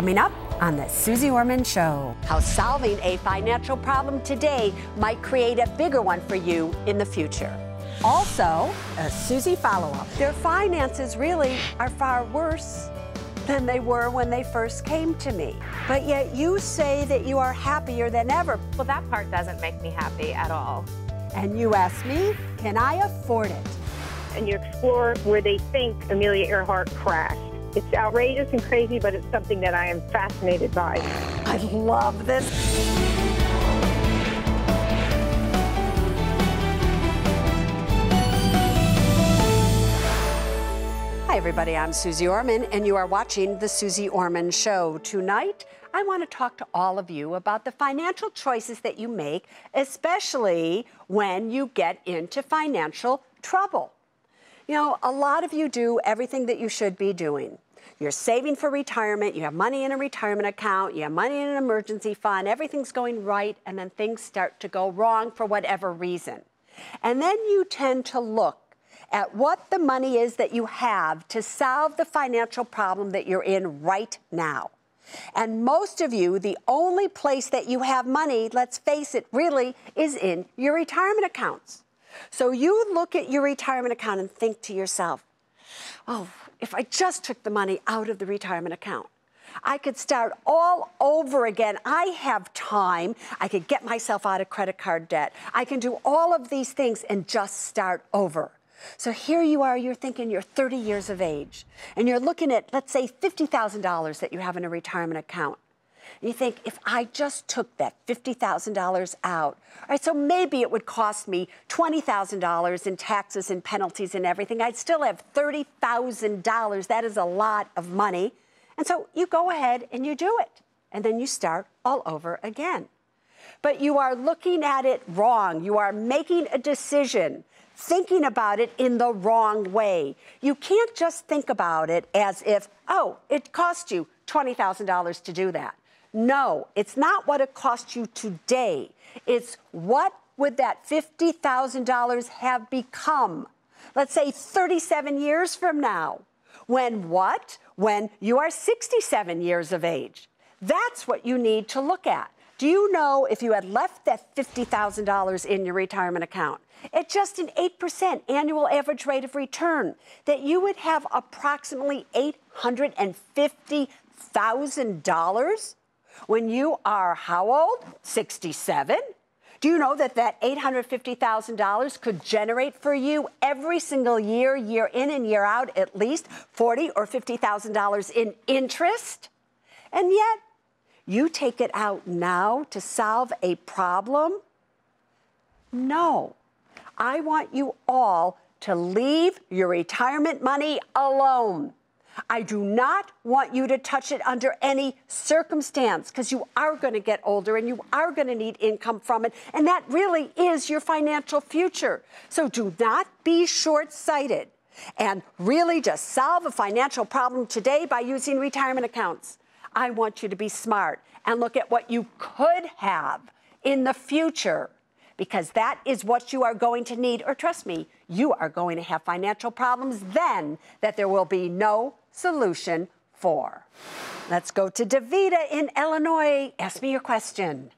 Coming up on the Suze Orman Show. How solving a financial problem today might create a bigger one for you in the future. Also, a Suze follow-up. Their finances really are far worse than they were when they first came to me. But yet you say that you are happier than ever. Well, that part doesn't make me happy at all. And you ask me, can I afford it? And you explore where they think Amelia Earhart crashed. It's outrageous and crazy, but it's something that I am fascinated by. I love this. Hi, everybody. I'm Suze Orman, and you are watching The Suze Orman Show. Tonight, I want to talk to all of you about the financial choices that you make, especially when you get into financial trouble. You know, a lot of you do everything that you should be doing. You're saving for retirement, you have money in a retirement account, you have money in an emergency fund, everything's going right, and then things start to go wrong for whatever reason. And then you tend to look at what the money is that you have to solve the financial problem that you're in right now. And most of you, the only place that you have money, let's face it, really, is in your retirement accounts. So you look at your retirement account and think to yourself, oh, if I just took the money out of the retirement account, I could start all over again. I have time. I could get myself out of credit card debt. I can do all of these things and just start over. So here you are, you're thinking you're 30 years of age, and you're looking at, let's say, $50,000 that you have in a retirement account. And you think, if I just took that $50,000 out, all right, so maybe it would cost me $20,000 in taxes and penalties and everything. I'd still have $30,000. That is a lot of money. And so you go ahead and you do it. And then you start all over again. But you are looking at it wrong. You are making a decision, thinking about it in the wrong way. You can't just think about it as if, oh, it cost you $20,000 to do that. No, it's not what it cost you today. It's what would that $50,000 have become, let's say 37 years from now. When what? When you are 67 years of age. That's what you need to look at. Do you know if you had left that $50,000 in your retirement account at just an 8% annual average rate of return, that you would have approximately $850,000? When you are how old? 67? Do you know that that $850,000 could generate for you every single year, year in and year out, at least $40,000 or $50,000 in interest? And yet, you take it out now to solve a problem? No. I want you all to leave your retirement money alone. I do not want you to touch it under any circumstance, because you are going to get older and you are going to need income from it, and that really is your financial future. So do not be short-sighted and really just solve a financial problem today by using retirement accounts. I want you to be smart and look at what you could have in the future, because that is what you are going to need. Or trust me, you are going to have financial problems then that there will be no solution for. Let's go to Davida in Illinois. Ask me your question.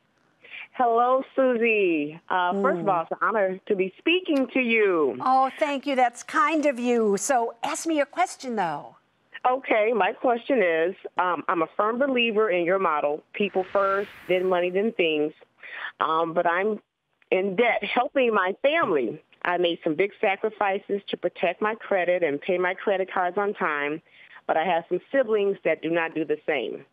Hello, Suze. First of all, it's an honor to be speaking to you. Oh, thank you. That's kind of you. So ask me your question, though. Okay, my question is, I'm a firm believer in your model, people first, then money, then things. But I'm in debt helping my family. I made some big sacrifices to protect my credit and pay my credit cards on time, but I have some siblings that do not do the same.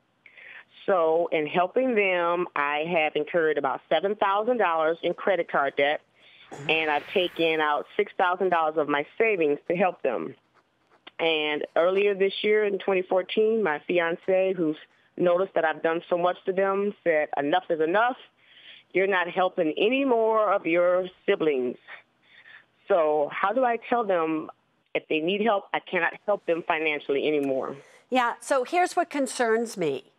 So in helping them, I have incurred about $7,000 in credit card debt, and I've taken out $6,000 of my savings to help them. And earlier this year in 2014, my fiancé, who's noticed that I've done so much to them, said, enough is enough. You're not helping any more of your siblings. So how do I tell them if they need help, I cannot help them financially anymore? Yeah, so here's what concerns me.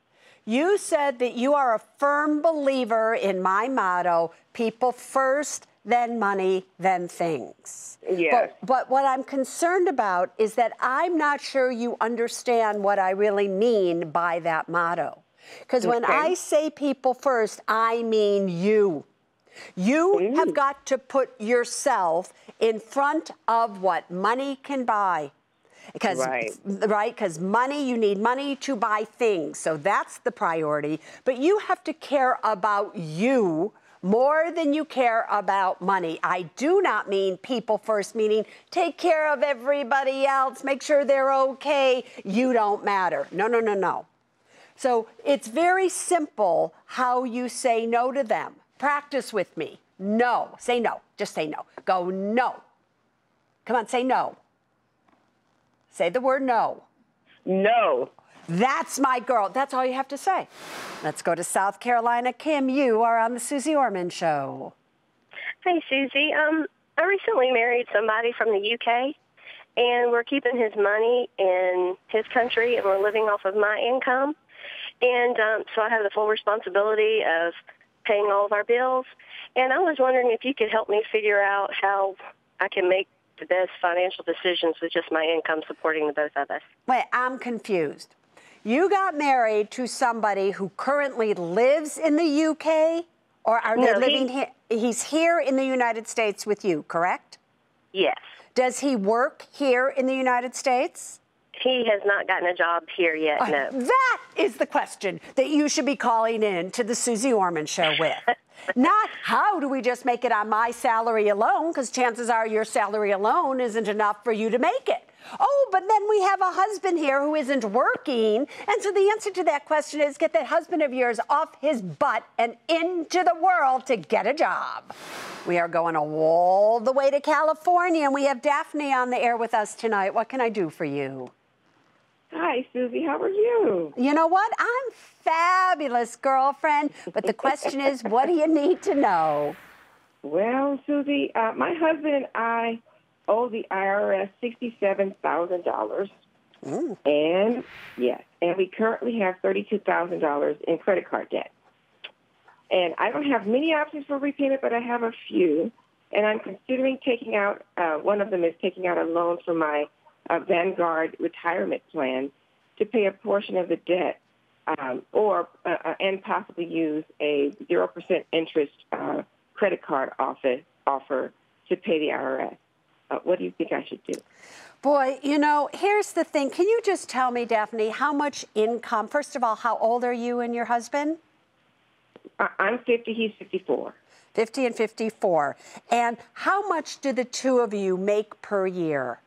You said that you are a firm believer in my motto, people first, then money, then things. Yes. But what I'm concerned about is that I'm not sure you understand what I really mean by that motto. Because when I say people first, I mean you. You have got to put yourself in front of what money can buy. Because, because money, you need money to buy things. So that's the priority. But you have to care about you more than you care about money. I do not mean people first, meaning take care of everybody else, make sure they're okay. You don't matter. No, no, no, no. So it's very simple how you say no to them. Practice with me. No. Say no. Just say no. Go no. Come on, say no. Say the word no. No. That's my girl. That's all you have to say. Let's go to South Carolina. Kim, you are on the Suze Orman Show. Hey, Susie. I recently married somebody from the UK, and we're keeping his money in his country, and we're living off of my income. And so I have the full responsibility of paying all of our bills. And I was wondering if you could help me figure out how I can make the best financial decisions with just my income supporting the both of us. Wait, I'm confused. You got married to somebody who currently lives in the UK, or are they living here? He's here in the United States with you, correct? Yes. Does he work here in the United States? He has not gotten a job here yet, no. That is the question that you should be calling in to the Suze Orman Show with. Not how do we just make it on my salary alone, because chances are your salary alone isn't enough for you to make it. Oh, but then we have a husband here who isn't working. And so the answer to that question is get that husband of yours off his butt and into the world to get a job. We are going all the way to California, and we have Daphne on the air with us tonight. What can I do for you? Hi, Susie. How are you? You know what? I'm fabulous, girlfriend. But the question is, what do you need to know? Well, Susie, my husband and I owe the IRS $67,000. And, yes, and we currently have $32,000 in credit card debt. And I don't have many options for repayment, but I have a few. And I'm considering taking out, one of them is taking out a loan from my Vanguard retirement plan to pay a portion of the debt, and possibly use a 0% interest credit card offer to pay the IRS. What do you think I should do? Boy, you know, here's the thing. Can you just tell me, Daphne, how much income? First of all, how old are you and your husband? I'm 50. He's 54. 50 and 54. And how much do the two of you make per year?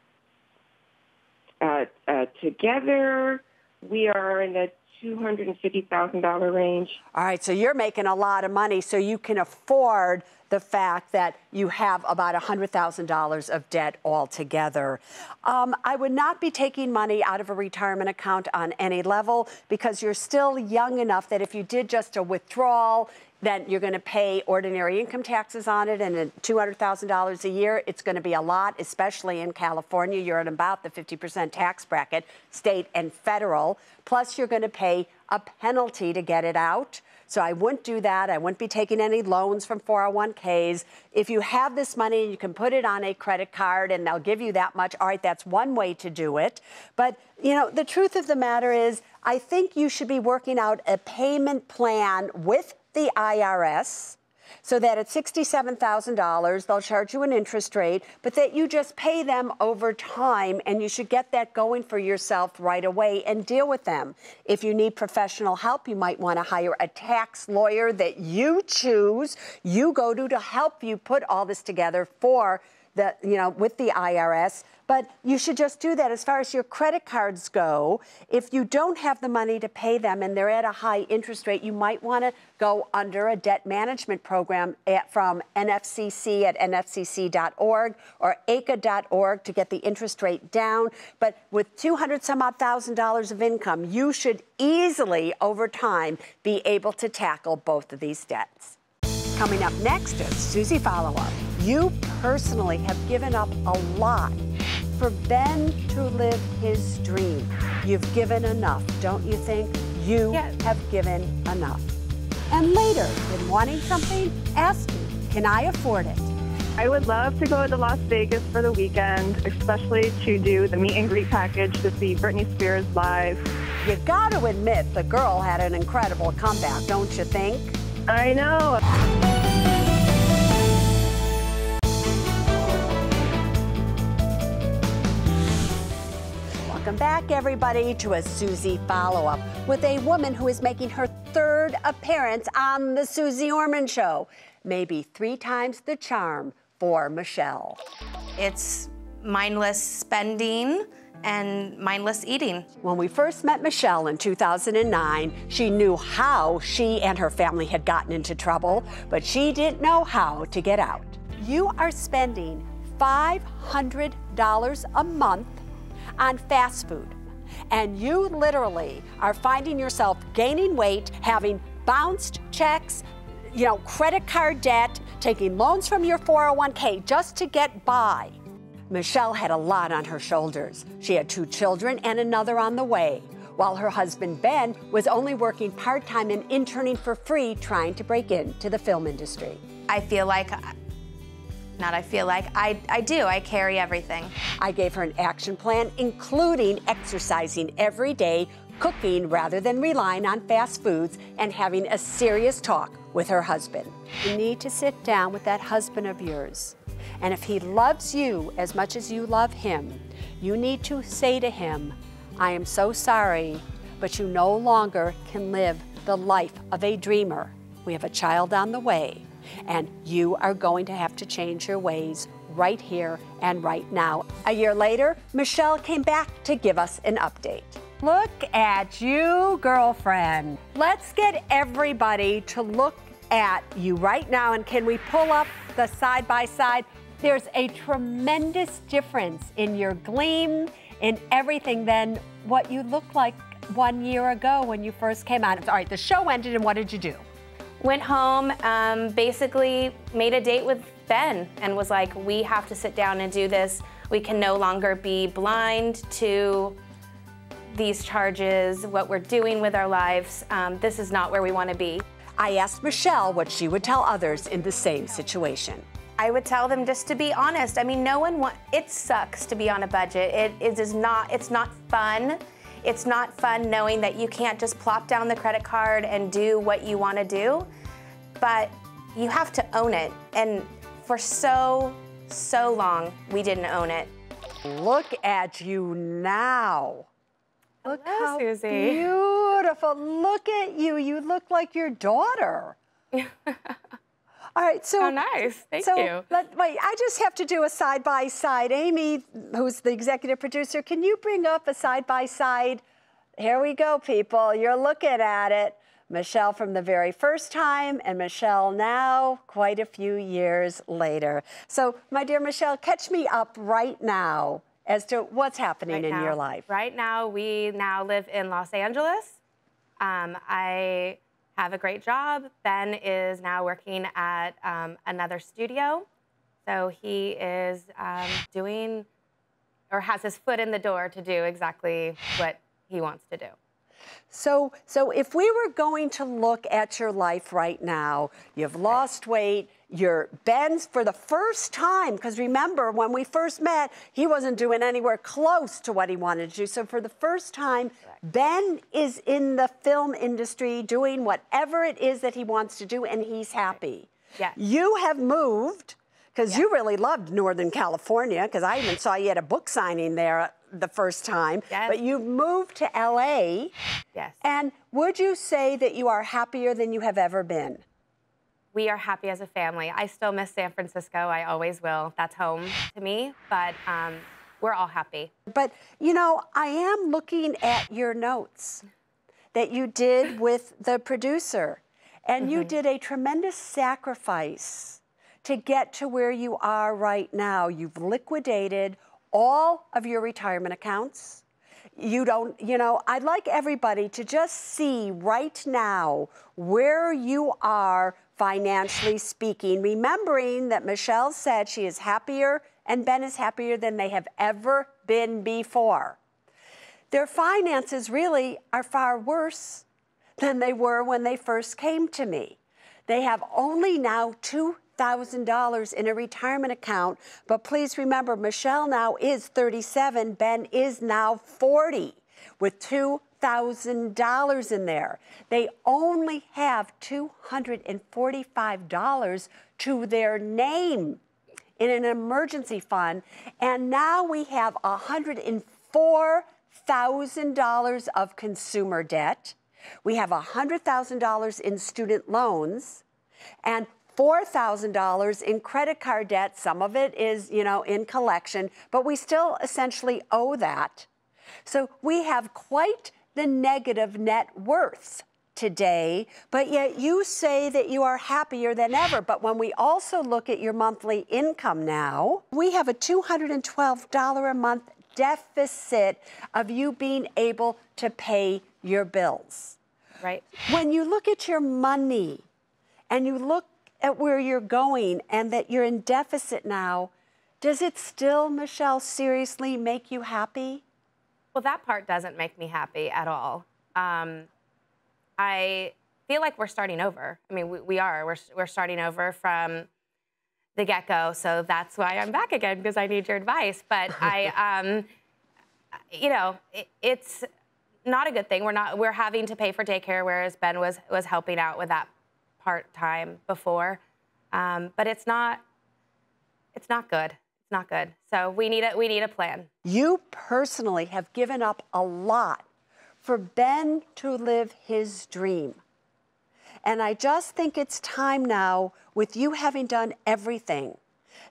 Together, we are in the $250,000 range. All right, so you're making a lot of money, so you can afford the fact that you have about $100,000 of debt altogether. I would not be taking money out of a retirement account on any level because you're still young enough that if you did just a withdrawal, then you're going to pay ordinary income taxes on it, and at $200,000 a year, it's going to be a lot, especially in California. You're at about the 50% tax bracket, state and federal. Plus, you're going to pay a penalty to get it out. So I wouldn't do that. I wouldn't be taking any loans from 401ks. If you have this money, you can put it on a credit card, and they'll give you that much. All right, that's one way to do it. But, you know, the truth of the matter is, I think you should be working out a payment plan with the IRS so that at $67,000, they'll charge you an interest rate, but that you just pay them over time, and you should get that going for yourself right away and deal with them. If you need professional help, you might want to hire a tax lawyer that you choose, you go to help you put all this together for the, you know, with the IRS. But you should just do that. As far as your credit cards go, if you don't have the money to pay them and they're at a high interest rate, you might want to go under a debt management program from NFCC at nfcc.org or ACA.org to get the interest rate down. But with $200,000 of income, you should easily, over time, be able to tackle both of these debts. Coming up next is Susie Follow-Up. You personally have given up a lot for Ben to live his dream. You've given enough, don't you think? You have given enough. And later, when wanting something, ask me, can I afford it? I would love to go to Las Vegas for the weekend, especially to do the meet and greet package to see Britney Spears live. You got to admit the girl had an incredible comeback, don't you think? I know. Welcome back, everybody, to a Suze follow-up with a woman who is making her third appearance on the Suze Orman Show. Maybe 3 times the charm for Michelle. It's mindless spending and mindless eating. When we first met Michelle in 2009, she knew how she and her family had gotten into trouble, but she didn't know how to get out. You are spending $500 a month on fast food, and you literally are finding yourself gaining weight, having bounced checks, credit card debt, taking loans from your 401k just to get by. Michelle had a lot on her shoulders. She had 2 children and another on the way, while her husband Ben was only working part-time and interning for free, trying to break into the film industry. I do. I carry everything. I gave her an action plan, including exercising every day, cooking rather than relying on fast foods, and having a serious talk with her husband. You need to sit down with that husband of yours. And if he loves you as much as you love him, you need to say to him, I am so sorry, but you no longer can live the life of a dreamer. We have a child on the way, and you are going to have to change your ways right here and right now. A year later, Michelle came back to give us an update. Look at you, girlfriend. Let's get everybody to look at you right now, and can we pull up the side-by-side? There's a tremendous difference in your gleam, in everything, than what you looked like 1 year ago when you first came out. All right, the show ended, and what did you do? Went home, basically made a date with Ben and was like, we have to sit down and do this. We can no longer be blind to these charges, what we're doing with our lives. This is not where we want to be. I asked Michelle what she would tell others in the same situation. I would tell them just to be honest. I mean, it sucks to be on a budget. It's not fun. It's not fun knowing that you can't just plop down the credit card and do what you want to do, but you have to own it. And for so long, we didn't own it. Look at you now. Look how Suze. beautiful. Look at you. You look like your daughter. All right, so. Oh, nice. Thank you. Wait, I just have to do a side-by-side. Amy, who's the executive producer, can you bring up a side-by-side? Here we go, people. You're looking at it. Michelle from the very first time, and Michelle now, quite a few years later. So, my dear Michelle, catch me up right now as to what's happening in your life. Right now, we now live in Los Angeles. I have a great job. Ben is now working at another studio. So he is doing, or has his foot in the door to do exactly what he wants to do. So if we were going to look at your life right now, you've lost weight, you're Ben's for the first time, because remember, when we first met, he wasn't doing anywhere close to what he wanted to do. So for the first time, Ben is in the film industry doing whatever it is that he wants to do, and he's happy. Yes. You have moved, because you really loved Northern California, because I even saw you at a book signing there the first time. Yes. But you moved to LA. Yes. And would you say that you are happier than you have ever been? We are happy as a family. I still miss San Francisco. I always will. That's home to me. But we're all happy. But, I am looking at your notes that you did with the producer. And you did a tremendous sacrifice to get to where you are right now. You've liquidated all of your retirement accounts. I'd like everybody to just see right now where you are financially speaking, remembering that Michelle said she is happier and Ben is happier than they have ever been before. Their finances really are far worse than they were when they first came to me. They have only now $2,000 in a retirement account. But please remember, Michelle now is 37, Ben is now 40 with $2,000 in there. They only have $245 to their name in an emergency fund, and now we have $104,000 of consumer debt. We have $100,000 in student loans and $4,000 in credit card debt. Some of it is, in collection, but we still essentially owe that. So we have quite the negative net worth today, but yet you say that you are happier than ever. But when we also look at your monthly income now, we have a $212 a month deficit of you being able to pay your bills. Right. When you look at your money and you look at where you're going and that you're in deficit now, does it still, Michelle, seriously make you happy? Well, that part doesn't make me happy at all. I feel like we're starting over. I mean, we are. We're starting over from the get-go. So that's why I'm back again, because I need your advice. But it's not a good thing. We're having to pay for daycare, whereas Ben was helping out with that part-time before. But it's not good. It's not good. So we need a plan. You personally have given up a lot for Ben to live his dream. And I just think it's time now, with you having done everything,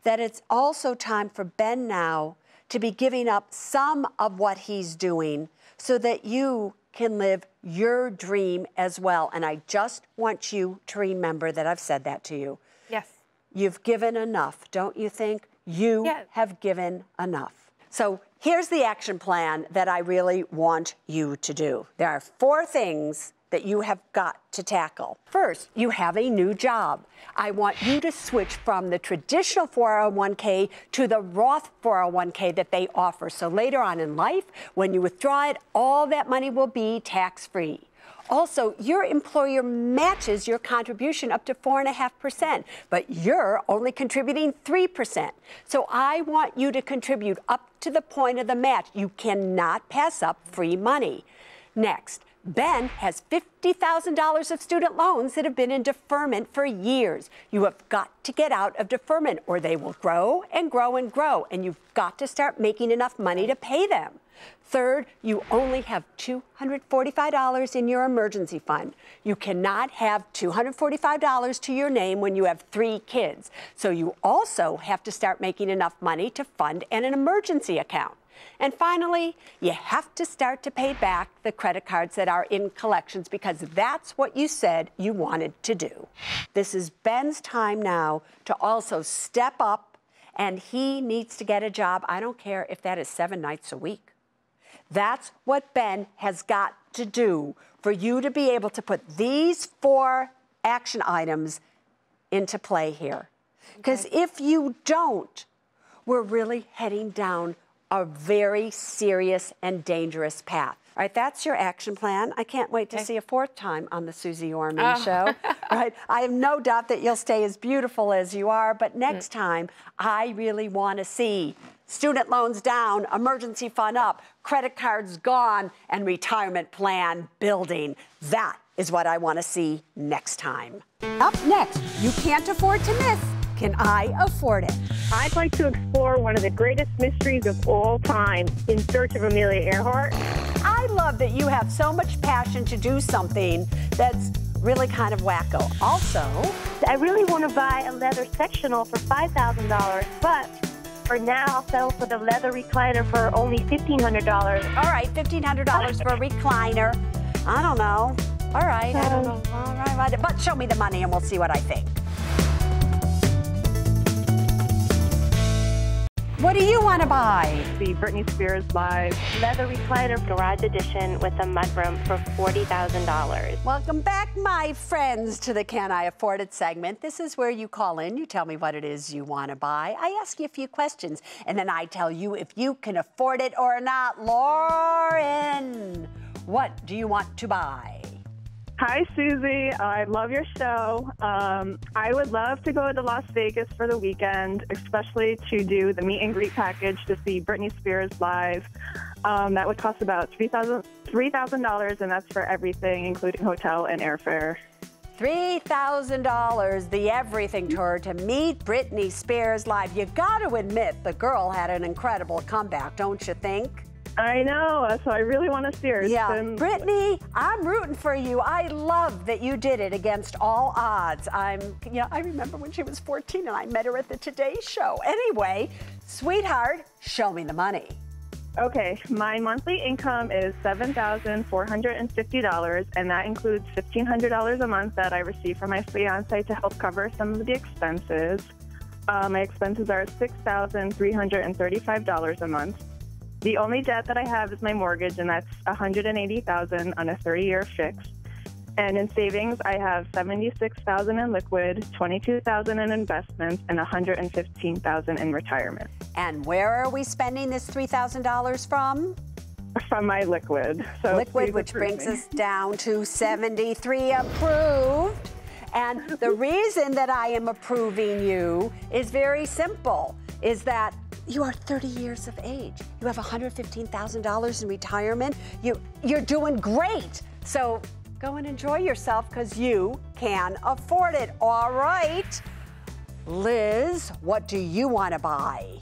that it's also time for Ben now to be giving up some of what he's doing so that you can live your dream as well. And I just want you to remember that I've said that to you. Yes. You've given enough, don't you think? You have given enough. So here's the action plan that I really want you to do. There are 4 things that you have got to tackle. First, you have a new job. I want you to switch from the traditional 401k to the Roth 401k that they offer. So later on in life, when you withdraw it, all that money will be tax-free. Also, your employer matches your contribution up to 4.5%, but you're only contributing 3%. So I want you to contribute up to the point of the match. You cannot pass up free money. Next, Ben has $50,000 of student loans that have been in deferment for years. You have got to get out of deferment, or they will grow and grow and grow, and you've got to start making enough money to pay them. Third, you only have $245 in your emergency fund. You cannot have $245 to your name when you have 3 kids. So you also have to start making enough money to fund an emergency account. And finally, you have to start to pay back the credit cards that are in collections, because that's what you said you wanted to do. This is Ben's time now to also step up, and he needs to get a job. I don't care if that is 7 nights a week. That's what Ben has got to do for you to be able to put these 4 action items into play here. Because if you don't, we're really heading down a very serious and dangerous path. All right, that's your action plan. I can't wait to see a 4th time on the Suze Orman Show. Right? I have no doubt that you'll stay as beautiful as you are, but next time, I really want to see student loans down, emergency fund up, credit cards gone, and retirement plan building. That is what I want to see next time. Up next, you can't afford to miss. Can I afford it? I'd like to explore one of the greatest mysteries of all time, In Search of Amelia Earhart. I love that you have so much passion to do something that's really kind of wacko. Also, I really want to buy a leather sectional for $5,000, but for now, I'll settle for the leather recliner for only $1,500. All right, $1,500 for a recliner. I don't know. All right, I don't know. All right, but show me the money and we'll see what I think. What do you want to buy? The Britney Spears Live Leather recliner garage edition with a mudroom for $40,000. Welcome back, my friends, to the Can I Afford It segment. This is where you call in, you tell me what it is you want to buy. I ask you a few questions, and then I tell you if you can afford it or not. Lauren, what do you want to buy? Hi, Susie. I love your show. I would love to go to Las Vegas for the weekend, especially to do the meet and greet package to see Britney Spears live. That would cost about $3,000, and that's for everything, including hotel and airfare. $3,000, the everything tour to meet Britney Spears live. You got to admit, the girl had an incredible comeback, don't you think? I know, so I really want to see her. Yeah, Britney, I'm rooting for you. I love that you did it against all odds. I remember when she was 14 and I met her at the Today Show. Anyway, sweetheart, show me the money. Okay, my monthly income is $7,450, and that includes $1,500 a month that I receive from my fiance to help cover some of the expenses. My expenses are $6,335 a month. The only debt that I have is my mortgage, and that's $180,000 on a 30-year fix. And in savings, I have $76,000 in liquid, $22,000 in investments, and $115,000 in retirement. And where are we spending this $3,000 from? From my liquid. So liquid, which brings us down to 73 approved. And the reason that I am approving you is very simple, is that you are 30 years of age. You have $115,000 in retirement. You're doing great. So go and enjoy yourself because you can afford it. All right. Liz, what do you want to buy?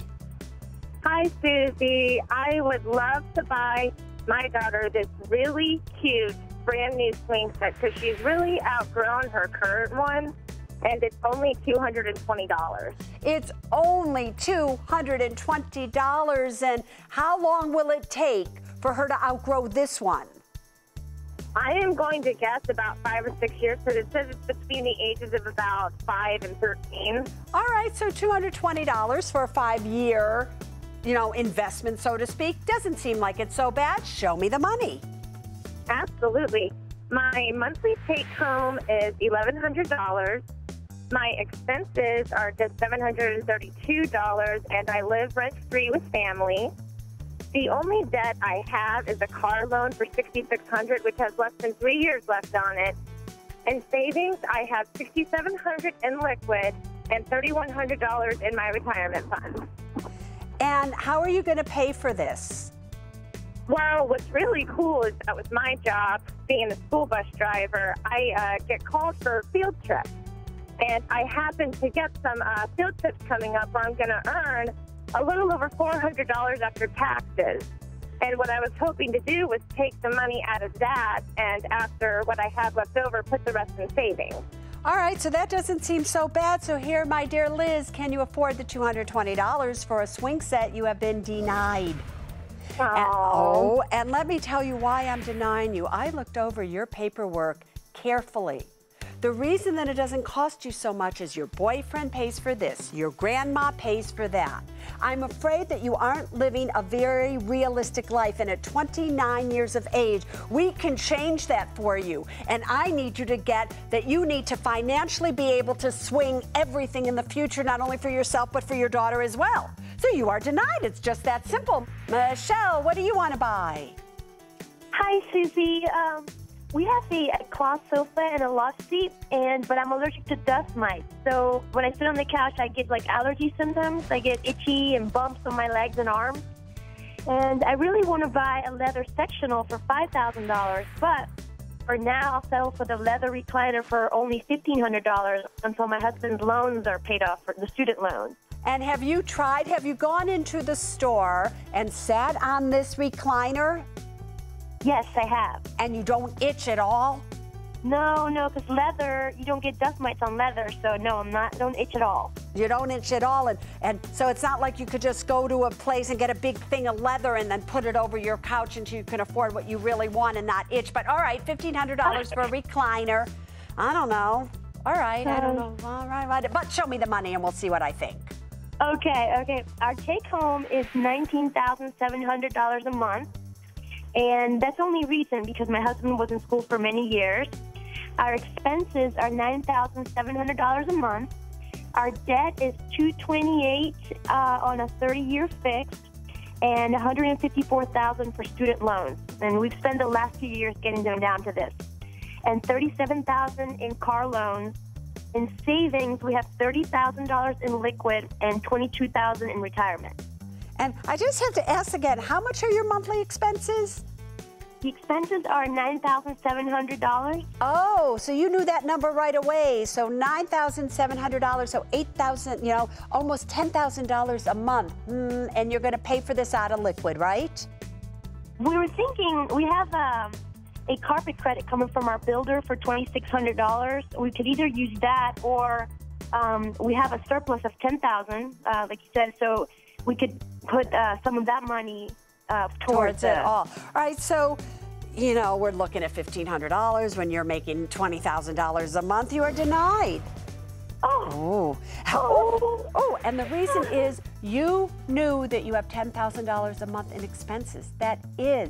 Hi, Susie. I would love to buy my daughter this really cute brand new swing set because she's really outgrown her current one. And it's only $220. It's only $220. And how long will it take for her to outgrow this one? I am going to guess about 5 or 6 years, because it says it's between the ages of about 5 and 13. All right, so $220 for a 5-year, investment, so to speak. Doesn't seem like it's so bad. Show me the money. Absolutely. My monthly take home is $1,100. My expenses are just $732, and I live rent-free with family. The only debt I have is a car loan for $6,600, which has less than 3 years left on it. In savings, I have $6,700 in liquid and $3,100 in my retirement fund. And how are you going to pay for this? Well, what's really cool is that with my job, being a school bus driver, I get called for field trips. And I happen to get some field trips coming up where I'm going to earn a little over $400 after taxes. And what I was hoping to do was take the money out of that, and after what I have left over, put the rest in savings. All right, so that doesn't seem so bad. So here, my dear Liz, can you afford the $220 for a swing set? You have been denied. And let me tell you why I'm denying you. I looked over your paperwork carefully. The reason that it doesn't cost you so much is your boyfriend pays for this, your grandma pays for that. I'm afraid that you aren't living a very realistic life, and at 29 years of age, we can change that for you. And I need you to get that you need to financially be able to swing everything in the future, not only for yourself, but for your daughter as well. So you are denied. It's just that simple. Michelle, what do you want to buy? Hi, Susie. We have a cloth sofa and a love seat, but I'm allergic to dust mites. So when I sit on the couch, I get allergy symptoms. I get itchy and bumps on my legs and arms. And I really want to buy a leather sectional for $5,000, but for now, I'll settle for the leather recliner for only $1,500 until my husband's loans are paid off, for the student loans. And have you gone into the store and sat on this recliner? Yes, I have. And you don't itch at all? No, because leather, you don't get dust mites on leather, so no, I don't itch at all. You don't itch at all, and so it's not like you could just go to a place and get a big thing of leather and then put it over your couch until you can afford what you really want and not itch. But all right, $1,500 for a recliner. I don't know. All right, I don't know. All right, but show me the money and we'll see what I think. Okay. Our take home is $19,700 a month. And that's only recent because my husband was in school for many years. Our expenses are $9,700 a month. Our debt is $228 on a 30-year fixed, and $154,000 for student loans. And we've spent the last few years getting them down to this. and $37,000 in car loans. In savings, we have $30,000 in liquid and $22,000 in retirement. And I just have to ask again, how much are your monthly expenses? The expenses are $9,700. Oh, so you knew that number right away. So $9,700, so $8,000, almost $10,000 a month. And you're going to pay for this out of liquid, right? We were thinking, we have a carpet credit coming from our builder for $2,600. We could either use that or we have a surplus of $10,000, like you said, so we could put some of that money towards it all. All right, so, we're looking at $1,500 when you're making $20,000 a month. You are denied. Oh, and the reason is you knew that you have $10,000 a month in expenses. That is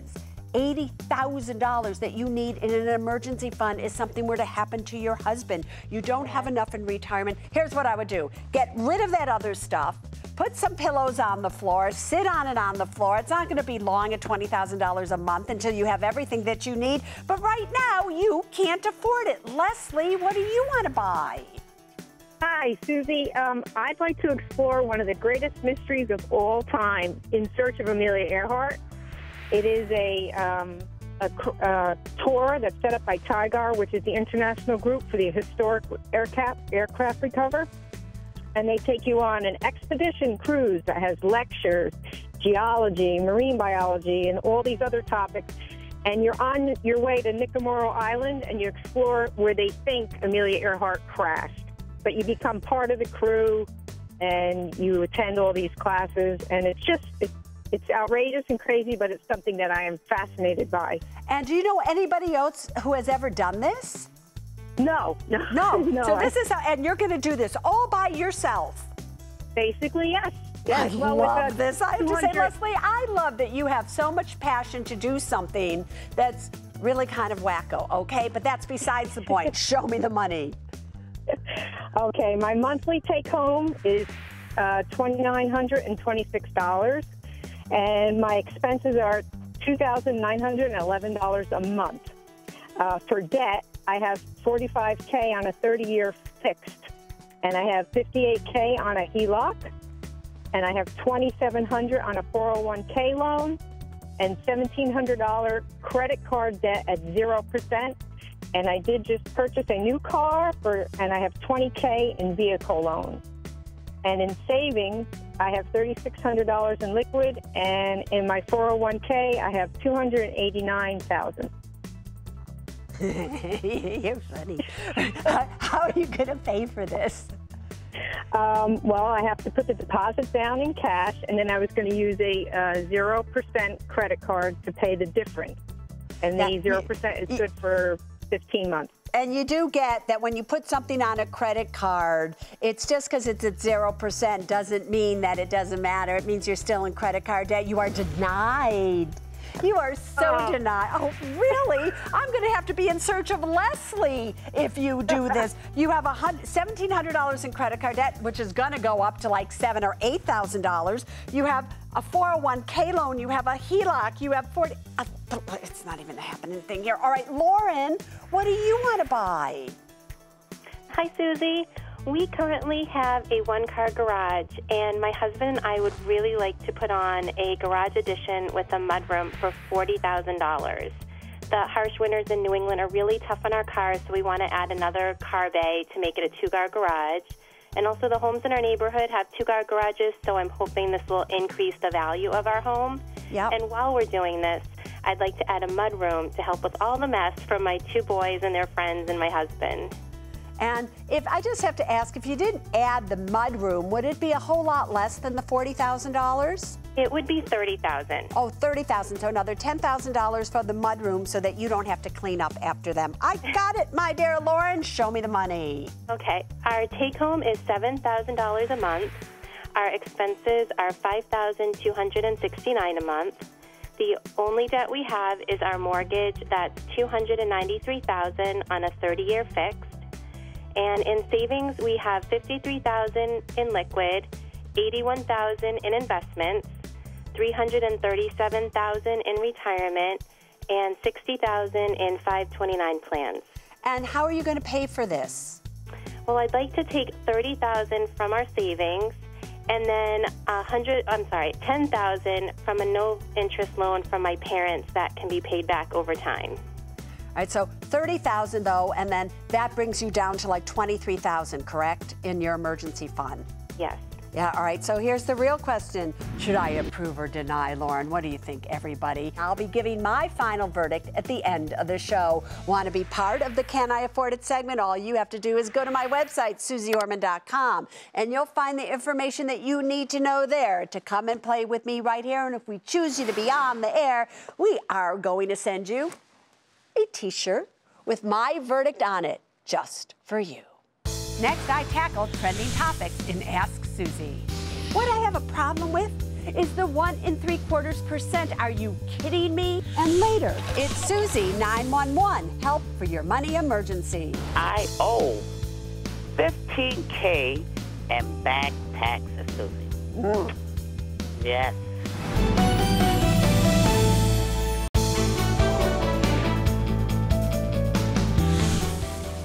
$80,000 that you need in an emergency fund if something were to happen to your husband. You don't have enough in retirement. Here's what I would do. Get rid of that other stuff. Put some pillows on the floor. Sit on it on the floor. It's not going to be long at $20,000 a month until you have everything that you need. But right now, you can't afford it. Leslie, what do you want to buy? Hi, Susie. I'd like to explore one of the greatest mysteries of all time, In Search of Amelia Earhart. It is a tour that's set up by TIGAR, which is the International Group for the Historic Aircraft Recovery. And they take you on an expedition cruise that has lectures, geology, marine biology, and all these other topics. And you're on your way to Nicomoro Island, and you explore where they think Amelia Earhart crashed. But you become part of the crew, and you attend all these classes, and it's outrageous and crazy, but it's something that I am fascinated by. And do you know anybody else who has ever done this? No. So this is and you're going to do this all by yourself. Basically, yes. I love this. I have to say, Leslie, I love that you have so much passion to do something that's really kind of wacko, okay? But that's besides the point. Show me the money. Okay, my monthly take-home is $2,926, and my expenses are $2,911 a month. For debt, I have $45K on a 30-year fixed, and I have $58K on a HELOC, and I have $2,700 on a 401K loan, and $1,700 credit card debt at 0%. And I did just purchase a new car, and I have $20K in vehicle loan. And in savings, I have $3,600 in liquid, and in my 401K, I have $289,000. You're funny. How are you going to pay for this? Well, I have to put the deposit down in cash, and then I was going to use a 0% credit card to pay the difference. And the 0% is good for 15 months. And you do get that when you put something on a credit card, it's just because it's at 0% doesn't mean that it doesn't matter. It means you're still in credit card debt. You are denied. You are so denied. Oh, really? I'm going to have to be in search of Leslie if you do this. You have $1,700 in credit card debt, which is going to go up to like $7,000 or $8,000. You have a 401K loan. You have a HELOC. You have 40. It's not even a happening thing here. All right, Lauren, what do you want to buy? Hi, Susie. We currently have a one-car garage, and my husband and I would really like to put on a garage addition with a mudroom for $40,000. The harsh winters in New England are really tough on our cars, so we want to add another car bay to make it a two-car garage. And also the homes in our neighborhood have two-car garages, so I'm hoping this will increase the value of our home. Yep. And while we're doing this, I'd like to add a mudroom to help with all the mess from my two boys and their friends and my husband. And if I just have to ask, if you didn't add the mudroom, would it be a whole lot less than the $40,000? It would be $30,000. Oh, $30,000. So another $10,000 for the mudroom so that you don't have to clean up after them. I got it, my dear Lauren. Show me the money. Okay. Our take-home is $7,000 a month. Our expenses are $5,269 a month. The only debt we have is our mortgage. That's $293,000 on a 30-year fixed. And in savings, we have $53,000 in liquid, $81,000 in investments, $337,000 in retirement, and $60,000 in 529 plans. And how are you going to pay for this? Well, I'd like to take $30,000 from our savings, and then $10,000 from a no-interest loan from my parents that can be paid back over time. All right, so $30,000 though, and then that brings you down to like $23,000, correct, in your emergency fund? Yes. Yeah, all right, so here's the real question. Should I approve or deny, Lauren? What do you think, everybody? I'll be giving my final verdict at the end of the show. Want to be part of the Can I Afford It segment? All you have to do is go to my website, SuzeOrman.com, and you'll find the information that you need to know there to come and play with me right here. And if we choose you to be on the air, we are going to send you a t-shirt with my verdict on it, just for you. Next, I tackle trending topics in Ask Suze. What I have a problem with is the 1 3/4%. Are you kidding me? And later, it's Suze 911, help for your money emergency. I owe $15K in back taxes, Suze. Yes.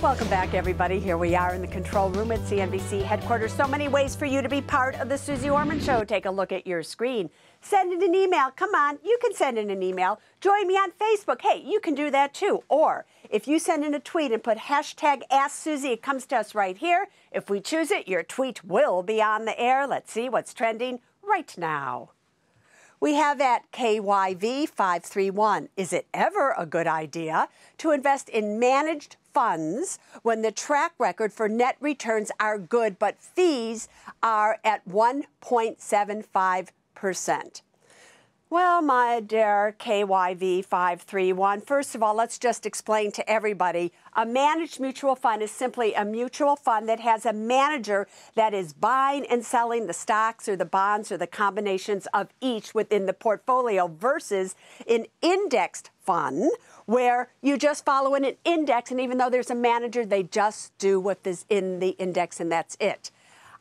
Welcome back, everybody. Here we are in the control room at CNBC headquarters. So many ways for you to be part of the Suze Orman Show. Take a look at your screen. Send in an email. Come on, you can send in an email. Join me on Facebook. Hey, you can do that too. Or if you send in a tweet and put hashtag Ask Suze, it comes to us right here. If we choose it, your tweet will be on the air. Let's see what's trending right now. We have at KYV531, is it ever a good idea to invest in managed funds when the track record for net returns are good, but fees are at 1.75%? Well, my dear KYV531, first of all, let's just explain to everybody. A managed mutual fund is simply a mutual fund that has a manager that is buying and selling the stocks or the bonds or the combinations of each within the portfolio versus an indexed fund where you just follow in an index, and even though there's a manager, they just do what is in the index and that's it.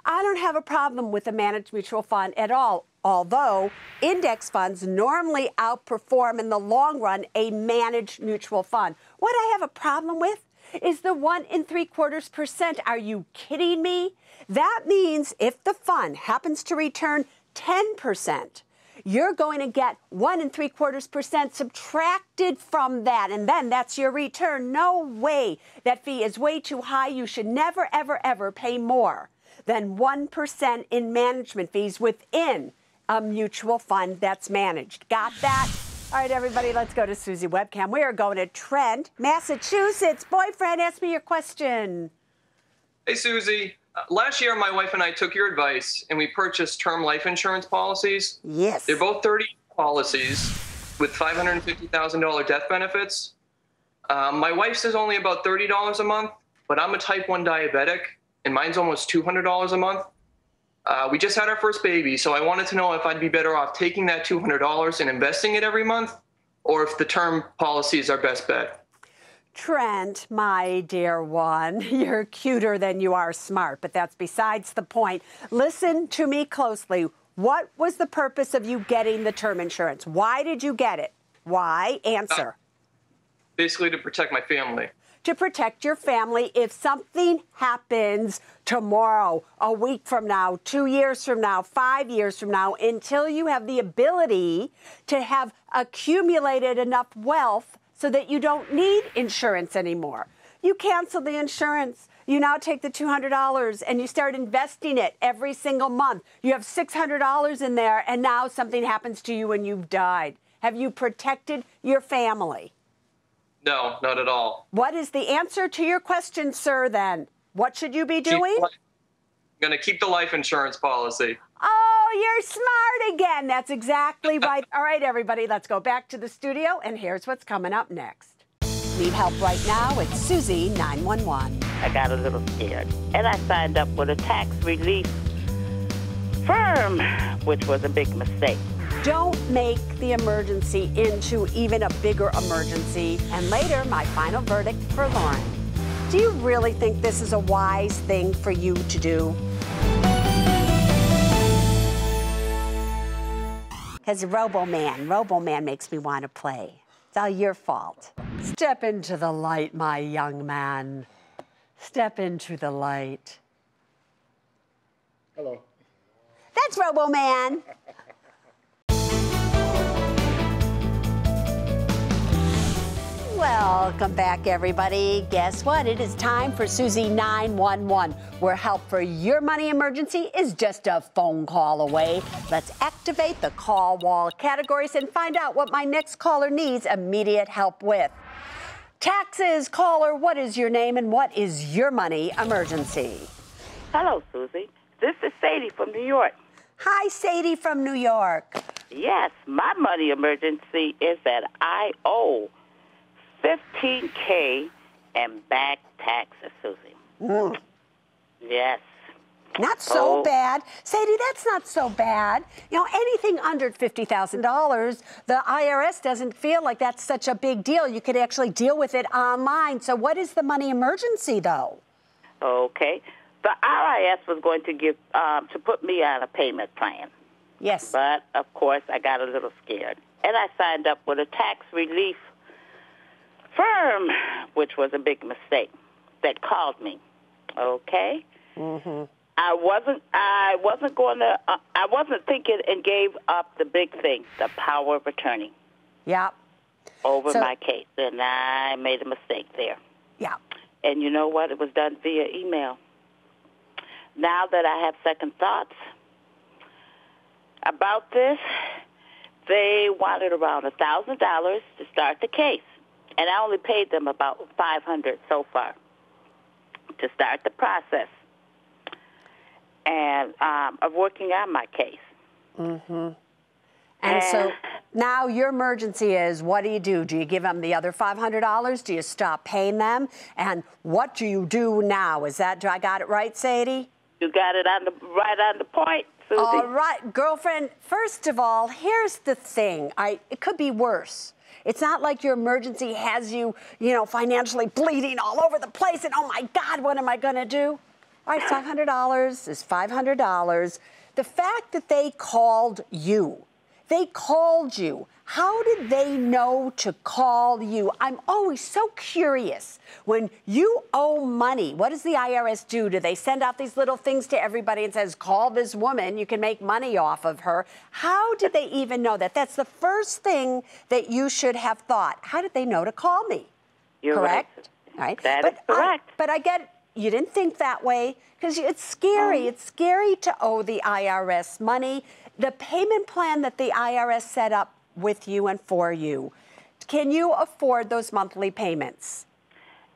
I don't have a problem with a managed mutual fund at all, although index funds normally outperform in the long run a managed mutual fund. What I have a problem with is the 1 3/4%. Are you kidding me? That means if the fund happens to return 10%, you're going to get 1 3/4% subtracted from that, and then that's your return. No way. That fee is way too high. You should never, ever, ever pay more than 1% in management fees within a mutual fund that's managed. Got that? All right, everybody, let's go to Suze webcam. We are going to Trent, Massachusetts. Boyfriend, ask me your question. Hey, Suze. Last year, my wife and I took your advice, and we purchased term life insurance policies. Yes. They're both 30 policies with $550,000 death benefits. My wife's is only about $30 a month, but I'm a type 1 diabetic, and mine's almost $200 a month. We just had our first baby, so I wanted to know if I'd be better off taking that $200 and investing it every month, or if the term policies are best bet. Trent, my dear one, you're cuter than you are smart, but that's besides the point. Listen to me closely. What was the purpose of you getting the term insurance? Why did you get it? Why? Answer. Basically to protect my family. To protect your family if something happens tomorrow, a week from now, 2 years from now, 5 years from now, until you have the ability to have accumulated enough wealth so that you don't need insurance anymore. You cancel the insurance. You now take the $200 and you start investing it every single month. You have $600 in there, and now something happens to you and you've died. Have you protected your family? No, not at all. What is the answer to your question, sir, then? What should you be doing? I'm going to keep the life insurance policy. Oh, you're smart again. That's exactly right. All right, everybody, let's go back to the studio, and here's what's coming up next. Need help right now? It's Suze 911. I got a little scared, and I signed up with a tax relief firm, which was a big mistake. Don't make the emergency into even a bigger emergency. And later, my final verdict for Lauren. Do you really think this is a wise thing for you to do? Because Robo-Man makes me want to play. It's all your fault. Step into the light, my young man. Step into the light. Hello. That's Robo-Man. Welcome back, everybody. Guess what? It is time for Susie 911, where help for your money emergency is just a phone call away. Let's activate the call wall categories and find out what my next caller needs immediate help with. Taxes, caller, what is your name and what is your money emergency? Hello, Susie. This is Sadie from New York. Hi, Sadie from New York. Yes, my money emergency is that I owe $15K in back taxes, Susie. Yes. Not so bad. Sadie, that's not so bad. You know, anything under $50,000, the IRS doesn't feel like that's such a big deal. You could actually deal with it online. So what is the money emergency, though? Okay. The IRS was going to give to put me on a payment plan. Yes. But, of course, I got a little scared. And I signed up with a tax relief firm, which was a big mistake, that called me. Okay? Mm-hmm. I wasn't thinking and gave up the big thing, the power of attorney. Yeah. Over my case, and I made a mistake there. Yeah. And you know what? It was done via email. Now that I have second thoughts about this, they wanted around $1,000 to start the case, and I only paid them about $500 so far to start the process and of working on my case. Mm-hmm. And so now your emergency is, what do? Do you give them the other $500? Do you stop paying them? And what do you do now? Is that, I got it right, Sadie? You got it right on the point, Susie. All right, girlfriend, first of all, here's the thing. It could be worse. It's not like your emergency has you, financially bleeding all over the place and, oh, my God, what am I going to do? All right, $500 is $500. The fact that they called you, how did they know to call you? I'm always so curious. When you owe money, what does the IRS do? Do they send out these little things to everybody and says, call this woman, you can make money off of her? How did they even know that? That's the first thing that you should have thought. How did they know to call me? You're correct? Right. That is correct. But I get it. You didn't think that way because it's scary. It's scary to owe the IRS money. The payment plan that the IRS set up with you and for you, can you afford those monthly payments?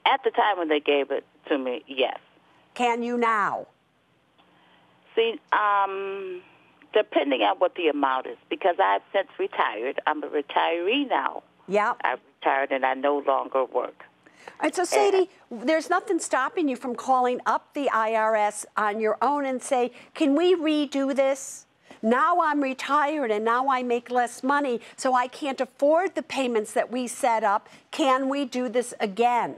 At the time when they gave it to me, yes. Can you now? See, depending on what the amount is, because I've since retired. I'm a retiree now. Yeah. I've retired and I no longer work. All right, so Sadie, there's nothing stopping you from calling up the IRS on your own and say, can we redo this? Now I'm retired and now I make less money, so I can't afford the payments that we set up. Can we do this again?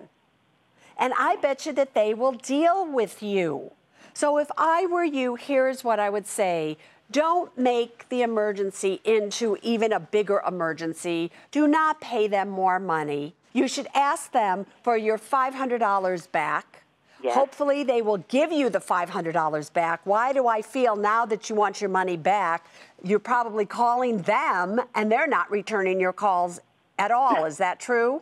And I bet you that they will deal with you. So if I were you, here's what I would say. Don't make the emergency into even a bigger emergency. Do not pay them more money. You should ask them for your $500 back. Yes. Hopefully they will give you the $500 back. Why do I feel now that you want your money back, you're probably calling them and they're not returning your calls at all. Is that true?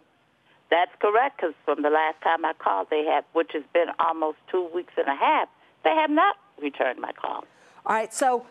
That's correct, because from the last time I called, they have, which has been almost 2 weeks and a half, they have not returned my call. All right, so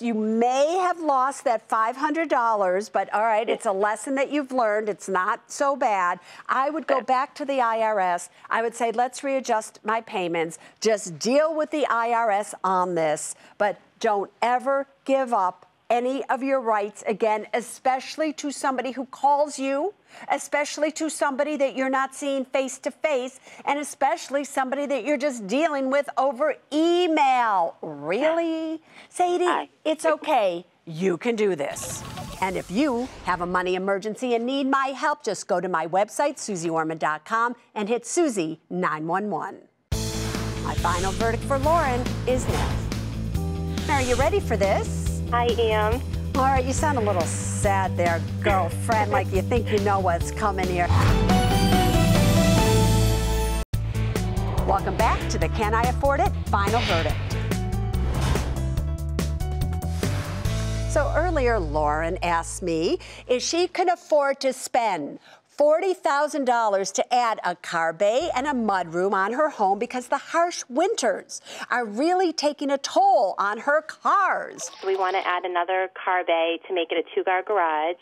you may have lost that $500, but all right, it's a lesson that you've learned. It's not so bad. I would go back to the IRS. I would say, let's readjust my payments. Just deal with the IRS on this, but don't ever give up any of your rights again, especially to somebody who calls you, especially to somebody that you're not seeing face to face, and especially somebody that you're just dealing with over email. Really? Sadie, it's okay. You can do this. And if you have a money emergency and need my help, just go to my website, SuzieOrman.com, and hit Susie 911. My final verdict for Lauren is no. Are you ready for this? I am. All right, you sound a little sad there, girlfriend, like you think you know what's coming here. Welcome back to the Can I Afford It? Final Verdict. So earlier, Lauren asked me if she could afford to spend $40,000 to add a car bay and a mudroom on her home because the harsh winters are really taking a toll on her cars. We want to add another car bay to make it a two-car garage.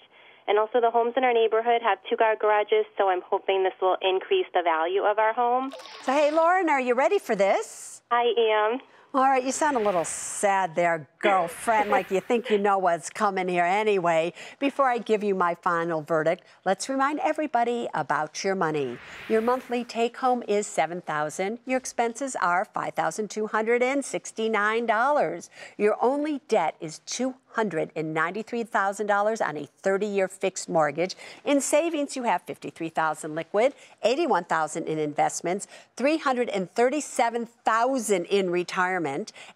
And also the homes in our neighborhood have two-car garages, so I'm hoping this will increase the value of our home. So, hey, Lauren, are you ready for this? I am. All right, you sound a little sad there, girlfriend, like you think you know what's coming here anyway. Before I give you my final verdict, let's remind everybody about your money. Your monthly take-home is $7,000. Your expenses are $5,269. Your only debt is $293,000 on a 30-year fixed mortgage. In savings, you have $53,000 liquid, $81,000 in investments, $337,000 in retirement,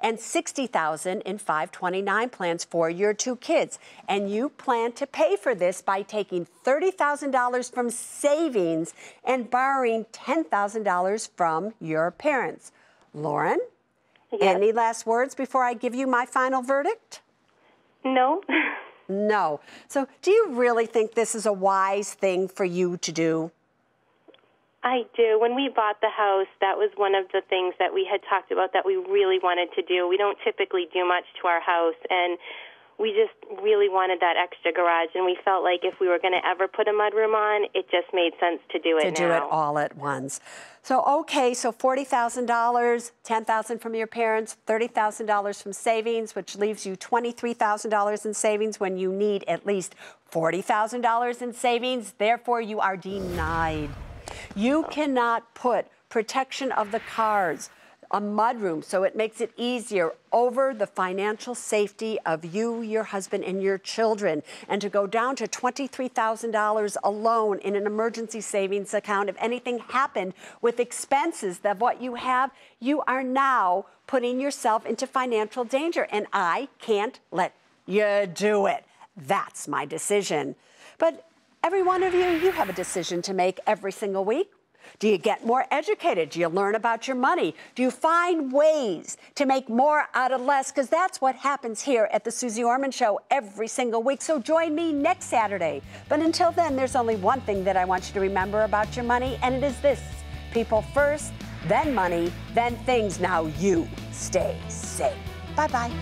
and $60,000 in 529 plans for your two kids. And you plan to pay for this by taking $30,000 from savings and borrowing $10,000 from your parents. Lauren, yes. Any last words before I give you my final verdict? No. No. So do you really think this is a wise thing for you to do? I do. When we bought the house, that was one of the things that we had talked about that we really wanted to do. We don't typically do much to our house, and we just really wanted that extra garage, and we felt like if we were going to ever put a mudroom on, it just made sense to do it now. To do it all at once. So, okay, so $40,000, $10,000 from your parents, $30,000 from savings, which leaves you $23,000 in savings when you need at least $40,000 in savings. Therefore, you are denied. You cannot put protection of the cars, a mudroom, so it makes it easier, over the financial safety of you, your husband, and your children, and to go down to $23,000 alone in an emergency savings account. If anything happened with expenses of what you have, you are now putting yourself into financial danger, and I can't let you do it. That's my decision. But every one of you, you have a decision to make every single week. Do you get more educated? Do you learn about your money? Do you find ways to make more out of less? Because that's what happens here at the Suze Orman Show every single week. So join me next Saturday. But until then, there's only one thing that I want you to remember about your money, and it is this: people first, then money, then things. Now you stay safe. Bye-bye.